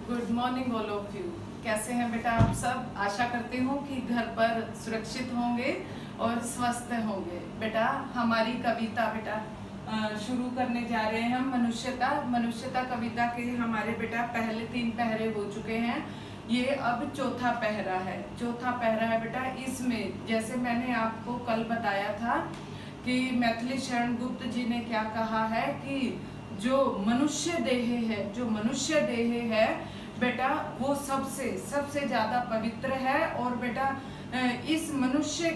Good morning all of you. कैसे हैं बेटा आप सब? आशा करती हूँ कि घर पर सुरक्षित होंगे और स्वस्थ होंगे। बेटा हमारी कविता बेटा शुरू करने जा रहे हैं हम। मनुष्यता कविता के हमारे बेटा पहले 3 पहरे हो चुके हैं। ये अब चौथा पहरा है बेटा। इसमें जैसे मैंने आपको कल बताया था कि मैथिली शरण गुप्त जी ने क्या कहा है कि जो मनुष्य देह है बेटा वो सबसे ज्यादा पवित्र है। और बेटा इस मनुष्य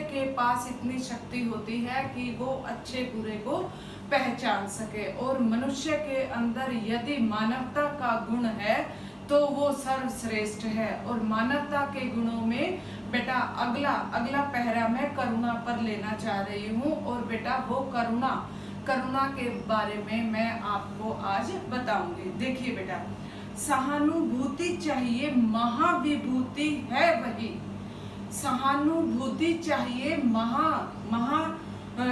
के पास इतनी शक्ति होती है कि वो अच्छे बुरे को पहचान सके। और मनुष्य के अंदर यदि मानवता का गुण है तो वो सर्वश्रेष्ठ है। और मानवता के गुणों में बेटा अगला पहरा मैं करुणा पर लेना चाह रही हूँ। और बेटा वो करुणा के बारे में मैं आपको आज बताऊंगी। देखिए बेटा, सहानुभूति चाहिए महाविभूति है वही। सहानुभूति चाहिए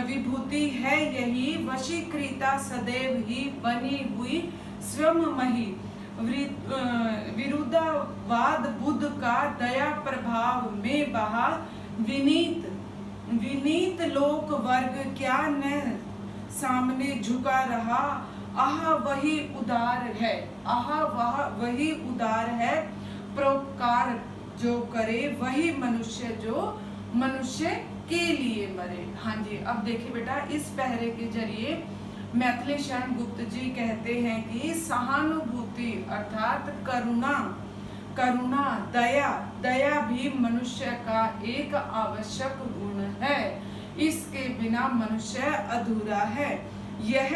विभूति है यही। वशीकृता सदैव ही बनी हुई स्वयं मही। विरुद्धवाद बुद्ध का दया प्रभाव में बहा। विनीत लोक वर्ग क्या न सामने झुका रहा। वही उदार है। परोपकार जो करे वही मनुष्य जो मनुष्य के लिए मरे। हाँ जी, अब देखिए बेटा, इस पहरे के जरिए मैथिली शरण गुप्त जी कहते हैं कि सहानुभूति अर्थात करुणा दया भी मनुष्य का एक आवश्यक गुण है। इसके बिना मनुष्य अधूरा है। यह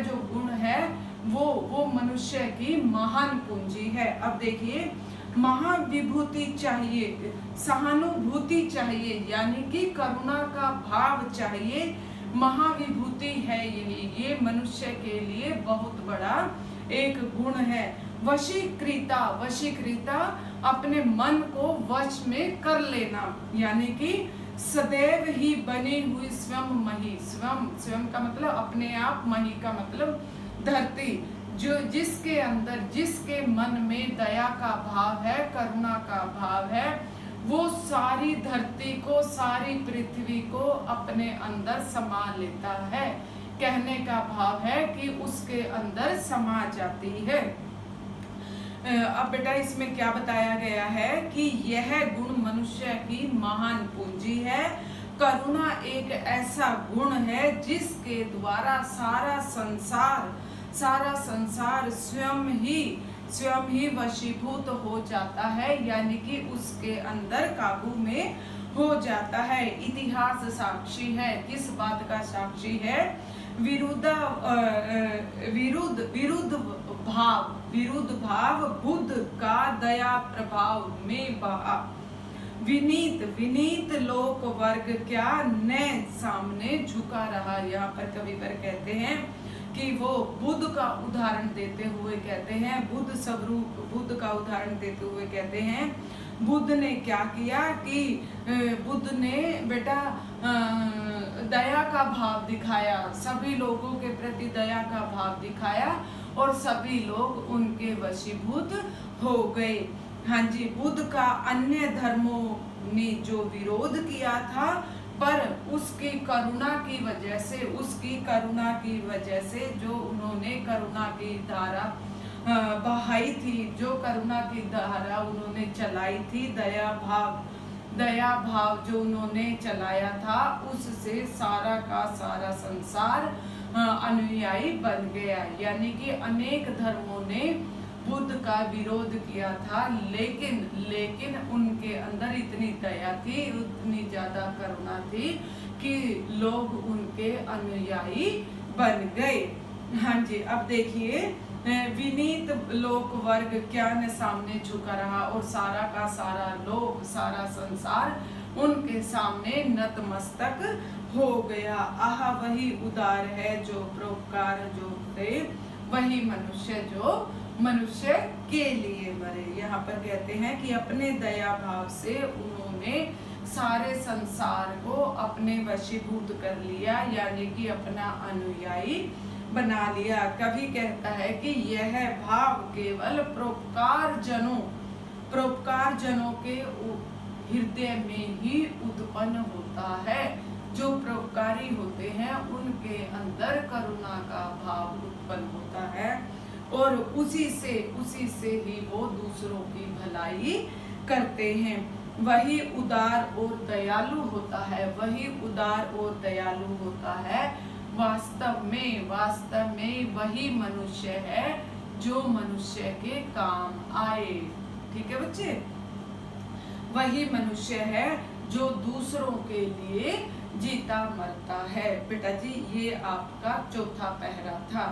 जो गुण है वो मनुष्य की महान पूंजी है। अब देखिए, महाविभूति चाहिए, सहानुभूति चाहिए यानी कि करुणा का भाव चाहिए। महाविभूति है यही, ये मनुष्य के लिए बहुत बड़ा एक गुण है। वशीकृता अपने मन को वश में कर लेना यानी कि सदैव ही बनी हुई स्वयं मही। स्वयं का मतलब अपने आप, मही का मतलब धरती। जो जिसके मन में दया का भाव है, करुणा का भाव है, वो सारी धरती को, सारी पृथ्वी को अपने अंदर समा लेता है। कहने का भाव है कि उसके अंदर समा जाती है। अब बेटा इसमें क्या बताया गया है कि यह गुण मनुष्य की महान पूंजी है। करुणा एक ऐसा गुण है जिसके द्वारा सारा संसार स्वयं ही वशीभूत हो जाता है यानी कि उसके अंदर काबू में हो जाता है। इतिहास साक्षी है। किस बात का साक्षी है? विरुद्ध भाव बुद्ध का दया प्रभाव में बहा। विनीत लोक वर्ग क्या न सामने झुका रहा। यहाँ पर कविवर कहते हैं कि वो बुद्ध का उदाहरण देते हुए कहते हैं, बुद्ध स्वरूप बुद्ध का उदाहरण देते हुए कहते हैं, बुद्ध ने क्या किया कि बुद्ध ने बेटा दया का भाव दिखाया, सभी लोगों के प्रति दया का भाव दिखाया और सभी लोग उनके वशीभूत हो गए। हाँ जी, बुद्ध का अन्य धर्मों ने जो विरोध किया था पर उसकी करुणा की वजह से जो उन्होंने करुणा की धारा बहाई थी, जो करुणा की धारा उन्होंने चलाई थी, दया भाव जो उन्होंने चलाया था, उससे सारा का सारा संसार अनुयायी बन गया। यानी कि अनेक धर्मों ने बुद्ध का विरोध किया था, लेकिन उनके अंदर इतनी दया थी, उतनी ज्यादा करुणा थी कि लोग उनके अनुयायी बन गए। हाँ जी, अब देखिए, विनीत लोक वर्ग क्या न सामने झुका रहा और सारा का सारा लोक, सारा संसार उनके सामने नतमस्तक हो गया। वही उदार है जो परोपकार जो करे वही मनुष्य जो मनुष्य के लिए मरे। यहाँ पर कहते हैं कि अपने दया भाव से उन्होंने सारे संसार को अपने वशीभूत कर लिया यानी कि अपना अनुयायी बना लिया। कवि कहता है कि यह भाव केवल परोपकार जनों के हृदय में ही उत्पन्न होता है। जो परोपकारी होते हैं उनके अंदर करुणा का भाव उत्पन्न होता है और उसी से ही वो दूसरों की भलाई करते हैं। वही उदार और दयालु होता है, वही उदार और दयालु होता है। वास्तव में वही मनुष्य है जो मनुष्य के काम आए। ठीक है बच्चे, वही मनुष्य है जो दूसरों के लिए जीता मरता है। बेटा जी ये आपका चौथा पहरा था।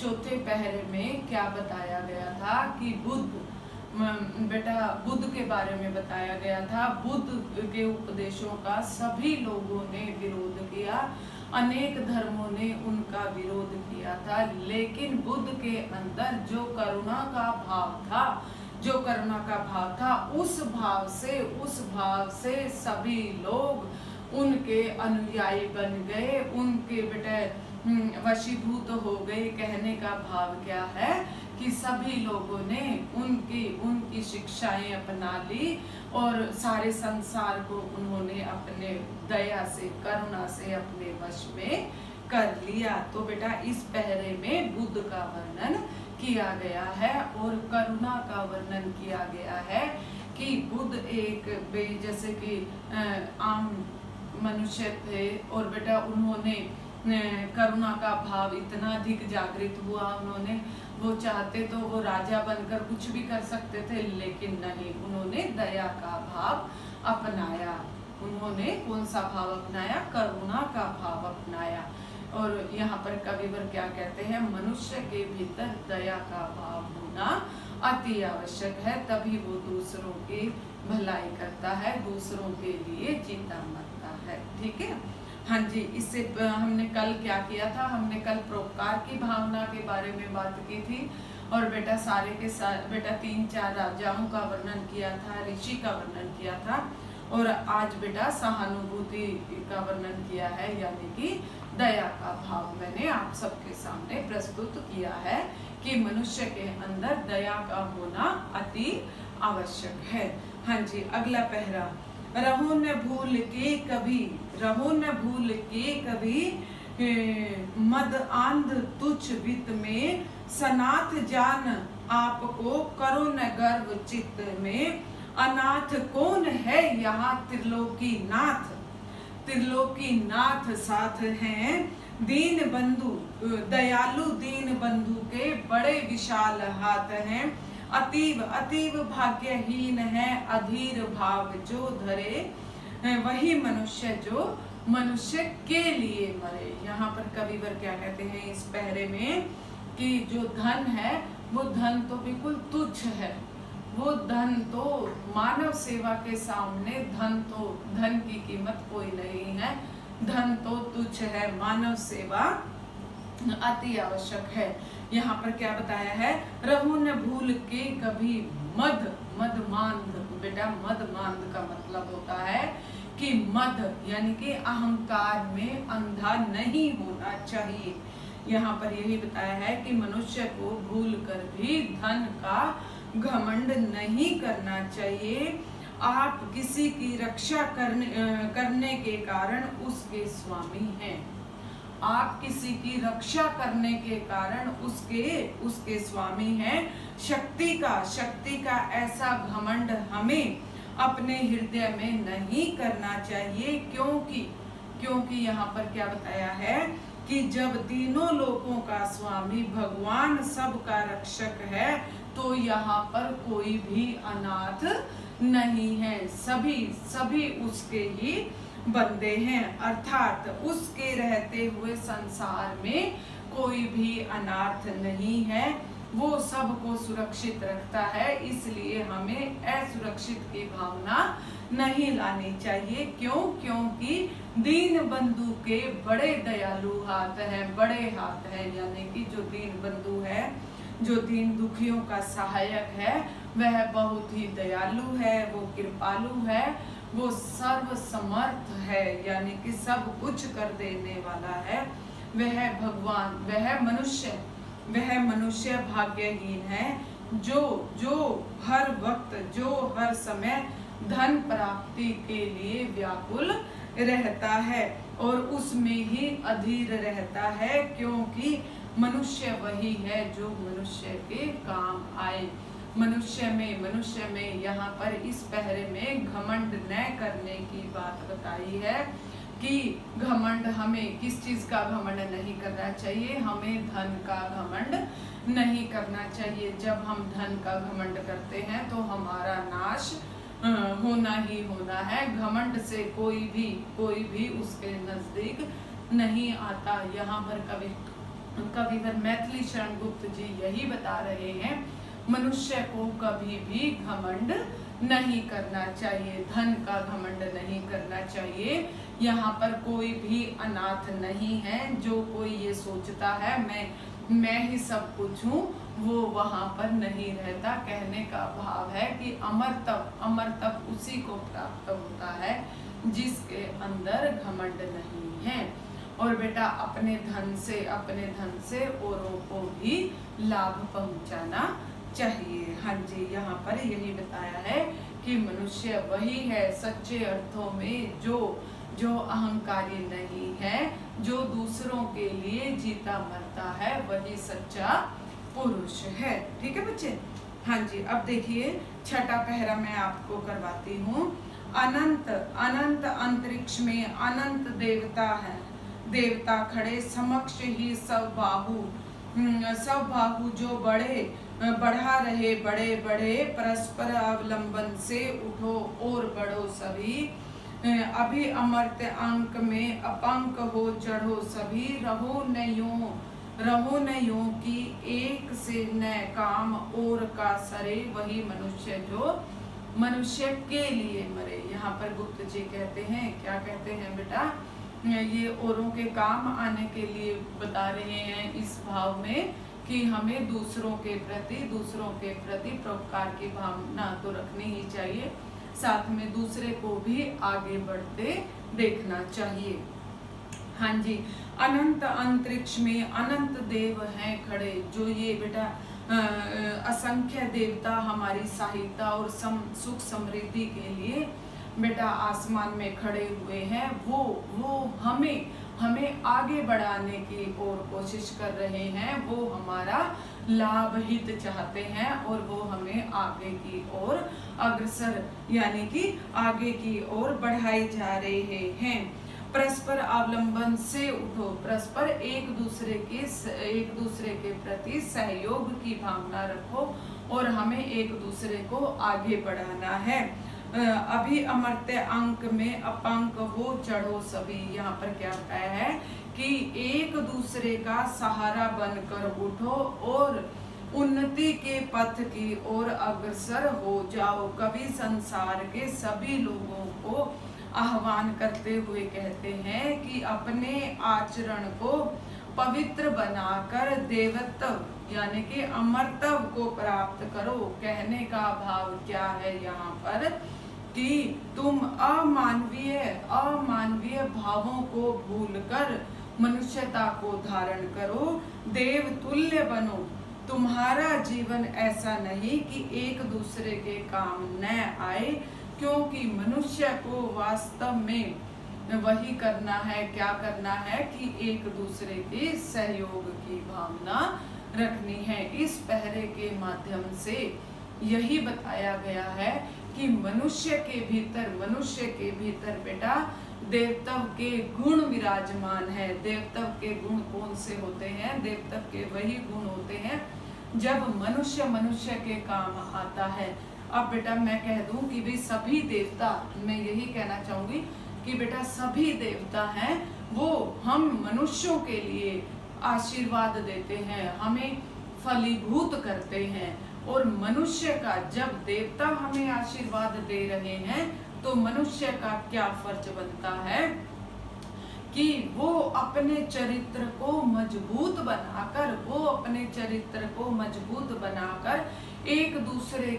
चौथे पहरे में क्या बताया गया था कि बुद्ध के बारे में बताया गया था। बुद्ध के उपदेशों का सभी लोगों ने विरोध किया, अनेक धर्मों ने उनका विरोध किया था, लेकिन बुद्ध के अंदर जो करुणा का भाव था उस भाव से सभी लोग उनके अनुयायी बन गए, उनके वशीभूत हो गए। कहने का भाव क्या है कि सभी लोगों ने उनकी शिक्षाएं अपना ली और सारे संसार को उन्होंने अपने दया से, करुणा से अपने वश में कर लिया। तो बेटा इस पहरे में बुद्ध का वर्णन किया गया है और करुणा का वर्णन किया गया है कि बुद्ध एक जैसे कि आम मनुष्य थे और बेटा उन्होंने करुणा का भाव इतना अधिक जागृत हुआ, वो चाहते तो वो राजा बनकर कुछ भी कर सकते थे, लेकिन नहीं, उन्होंने दया का भाव अपनाया। उन्होंने कौन सा भाव अपनाया? करुणा का भाव अपनाया। और यहाँ पर कविवर क्या कहते हैं? मनुष्य के भीतर दया का भाव होना अति आवश्यक है, तभी वो दूसरों की भलाई करता है, दूसरों के लिए जीता मरता है। ठीक है, हाँ जी। इससे हमने कल क्या किया था? हमने कल परोपकार की भावना के बारे में बात की थी और बेटा सारे के सारे बेटा 3-4 राजाओं का वर्णन किया था, ऋषि का वर्णन किया था और आज बेटा सहानुभूति का वर्णन किया है, यानी कि दया का भाव मैंने आप सबके सामने प्रस्तुत किया है कि मनुष्य के अंदर दया का होना अति आवश्यक है। हाँ जी, अगला पहरा। रहो न भूल के कभी मद आंध तुच्छ वित में, सनाथ जान आपको करो न गर्व चित्त में। अनाथ कौन है यहाँ त्रिलोकी नाथ साथ हैं, दीन बंधु दयालु दीन बंधु के बड़े विशाल हाथ हैं। अतीव भाग्यहीन है अधीर भाव जो धरे, वही मनुष्य जो मनुष्य के लिए मरे। यहाँ पर कविवर क्या कहते हैं इस पहरे में कि जो धन है वो धन तो बिल्कुल तुच्छ है, वो धन तो मानव सेवा के सामने धन की कीमत कोई नहीं है, धन तो तुच्छ है, मानव सेवा अति आवश्यक है। यहाँ पर क्या बताया है? रहो न भूल के कभी मदमांध। बेटा मदमांध का मतलब होता है कि मद यानी कि अहंकार में अंधा नहीं होना चाहिए। यहाँ पर यही बताया है कि मनुष्य को भूल कर भी धन का घमंड नहीं करना चाहिए। आप किसी की रक्षा करने के कारण उसके स्वामी हैं। आप किसी की रक्षा करने के कारण उसके स्वामी हैं। शक्ति का ऐसा घमंड हमें अपने हृदय में नहीं करना चाहिए, क्योंकि यहाँ पर क्या बताया है कि जब तीनों लोकों का स्वामी भगवान सबका रक्षक है तो यहाँ पर कोई भी अनाथ नहीं है, सभी उसके ही बंदे हैं, अर्थात उसके रहते हुए संसार में कोई भी अनाथ नहीं है, वो सबको सुरक्षित रखता है। इसलिए हमें असुरक्षित की भावना नहीं लानी चाहिए। क्योंकि दीन बंधु के बड़े दयालु हाथ हैं, यानी कि जो दीन बंधु है, जो दीन दुखियों का सहायक है, वह बहुत ही दयालु है, वो कृपालु है, वो सर्व समर्थ है, यानी कि सब कुछ कर देने वाला है। वह भगवान, वह मनुष्य भाग्यहीन है जो हर वक्त, जो हर समय धन प्राप्ति के लिए व्याकुल रहता है और उसमें ही अधीर रहता है, क्योंकि मनुष्य वही है जो मनुष्य के काम आए। मनुष्य में यहाँ पर इस पहरे में घमंड न करने की बात बताई है कि घमंड, हमें किस चीज का घमंड नहीं करना चाहिए, हमें धन का घमंड नहीं करना चाहिए। जब हम धन का घमंड करते हैं तो हमारा नाश होना ही होना है। घमंड से कोई भी उसके नजदीक नहीं आता। यहाँ पर कविवर मैथिली शरण गुप्त जी यही बता रहे हैं, मनुष्य को कभी भी घमंड नहीं करना चाहिए, धन का घमंड नहीं करना चाहिए। यहाँ पर कोई भी अनाथ नहीं है। जो कोई ये सोचता है मैं ही सब कुछ हूँ, वो वहाँ पर नहीं रहता। कहने का भाव है कि अमर तप उसी को प्राप्त होता है जिसके अंदर घमंड नहीं है। और बेटा अपने धन से औरों को भी लाभ पहुंचाना चाहिए। हाँ जी, यहाँ पर यही बताया है कि मनुष्य वही है सच्चे अर्थों में जो अहंकारी नहीं है, जो दूसरों के लिए जीता मरता है, वही सच्चा पुरुष है। ठीक है बच्चे? हाँ जी, अब देखिए छठा पहरा मैं आपको करवाती हूँ। अनंत अंतरिक्ष में अनंत देवता है, देवता खड़े समक्ष ही सब बाहु जो बढ़ा रहे बड़े बड़े, परस्पर अवलंबन से उठो और बढ़ो सभी, अभी अमर्त्य अंक में अपंक हो चढ़ो सभी, रहो न यूं कि एक से न काम और का सरे, वही मनुष्य जो मनुष्य के लिए मरे। यहाँ पर गुप्त जी कहते हैं, क्या कहते हैं बेटा, ये औरों के काम आने के लिए बता रहे हैं इस भाव में कि हमें दूसरों के प्रति परोपकार की भावना तो रखनी ही चाहिए, साथ में दूसरे को भी आगे बढ़ते देखना चाहिए। हाँ जी, अनंत अंतरिक्ष में अनंत देव हैं खड़े, जो ये बेटा असंख्य देवता हमारी सहायता और सुख समृद्धि के लिए बेटा आसमान में खड़े हुए हैं। वो हमें आगे बढ़ाने की ओर कोशिश कर रहे हैं, वो हमारा लाभ हित चाहते हैं और वो हमें आगे की ओर अग्रसर यानी कि आगे की ओर बढ़ाए जा रहे हैं। परस्पर अवलंबन से उठो, परस्पर एक दूसरे के प्रति सहयोग की भावना रखो और हमें एक दूसरे को आगे बढ़ाना है। अभी अमर्त्य अंक में अपंक हो चढ़ो सभी। यहाँ पर क्या बताया है कि एक दूसरे का सहारा बनकर उठो और उन्नति के पथ की ओर अग्रसर हो जाओ। कवि संसार के सभी लोगों को आह्वान करते हुए कहते हैं कि अपने आचरण को पवित्र बनाकर देवत्व यानी कि अमरत्व को प्राप्त करो। कहने का भाव क्या है यहाँ पर कि तुम अमानवीय भावों को भूलकर मनुष्यता को धारण करो, देव तुल्य बनो। तुम्हारा जीवन ऐसा नहीं कि एक दूसरे के काम न आए, क्योंकि मनुष्य को वास्तव में वही करना है, क्या करना है कि एक दूसरे के सहयोग की भावना रखनी है। इस पहरे के माध्यम से यही बताया गया है कि मनुष्य के भीतर बेटा देवत्व के गुण विराजमान है। देवत्व के गुण कौन से होते हैं? देवत्व के वही गुण होते हैं जब मनुष्य के काम आता है। अब बेटा मैं कह दूं कि भी सभी देवता, मैं यही कहना चाहूंगी कि बेटा सभी देवता हैं, वो हम मनुष्यों के लिए आशीर्वाद देते हैं, हमें फलीभूत करते हैं। और मनुष्य का, जब देवता हमें आशीर्वाद दे रहे हैं तो मनुष्य का क्या फर्ज बनता है कि वो अपने चरित्र को मजबूत बनाकर एक दूसरे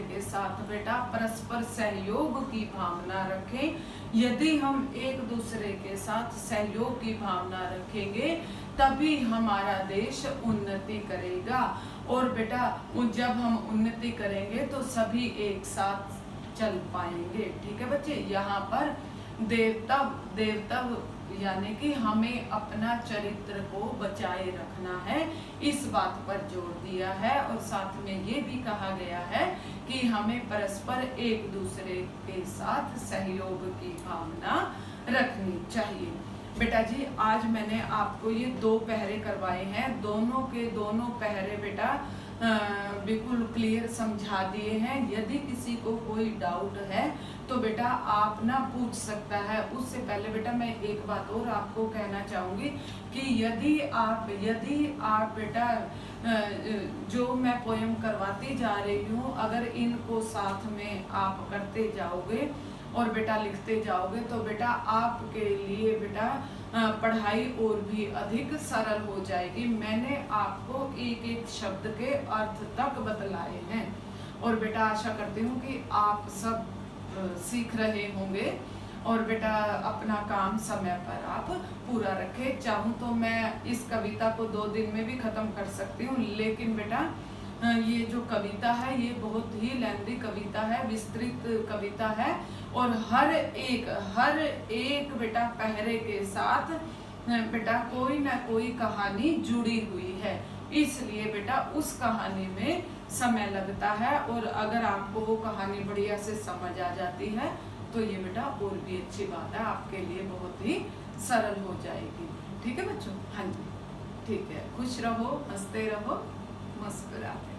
के साथ बेटा परस्पर सहयोग की भावना रखें। यदि हम एक दूसरे के साथ सहयोग की भावना रखेंगे तभी हमारा देश उन्नति करेगा। और बेटा जब हम उन्नति करेंगे तो सभी एक साथ चल पाएंगे। ठीक है बच्चे, यहाँ पर देवतव यानी कि हमें अपना चरित्र को बचाए रखना है, इस बात पर जोर दिया है। और साथ में ये भी कहा गया है कि हमें परस्पर एक दूसरे के साथ सहयोग की भावना रखनी चाहिए। बेटा जी आज मैंने आपको ये 2 पहरे करवाए हैं, दोनों के दोनों पहरे बेटा बिल्कुल क्लियर समझा दिए हैं। यदि किसी को कोई डाउट है तो बेटा आप ना पूछ सकता है। उससे पहले बेटा मैं एक बात और आपको कहना चाहूँगी कि यदि आप बेटा जो मैं पोयम करवाती जा रही हूँ, अगर इनको साथ में आप करते जाओगे और बेटा लिखते जाओगे तो बेटा आपके लिए बेटा पढ़ाई और भी अधिक सरल हो जाएगी। मैंने आपको एक एक शब्द के अर्थ तक बतलाए हैं और बेटा आशा करती हूँ कि आप सब सीख रहे होंगे और बेटा अपना काम समय पर आप पूरा रखें। चाहूँ तो मैं इस कविता को 2 दिन में भी खत्म कर सकती हूँ, लेकिन बेटा ये जो कविता है ये बहुत ही लेंथी कविता है, विस्तृत कविता है और हर एक बेटा पहरे के साथ बेटा कोई ना कोई कहानी जुड़ी हुई है, इसलिए बेटा उस कहानी में समय लगता है। और अगर आपको वो कहानी बढ़िया से समझ आ जाती है तो ये बेटा और भी अच्छी बात है, आपके लिए बहुत ही सरल हो जाएगी। ठीक है बच्चों? हाँ जी ठीक है, खुश रहो, हंसते रहो, मुस्कुराते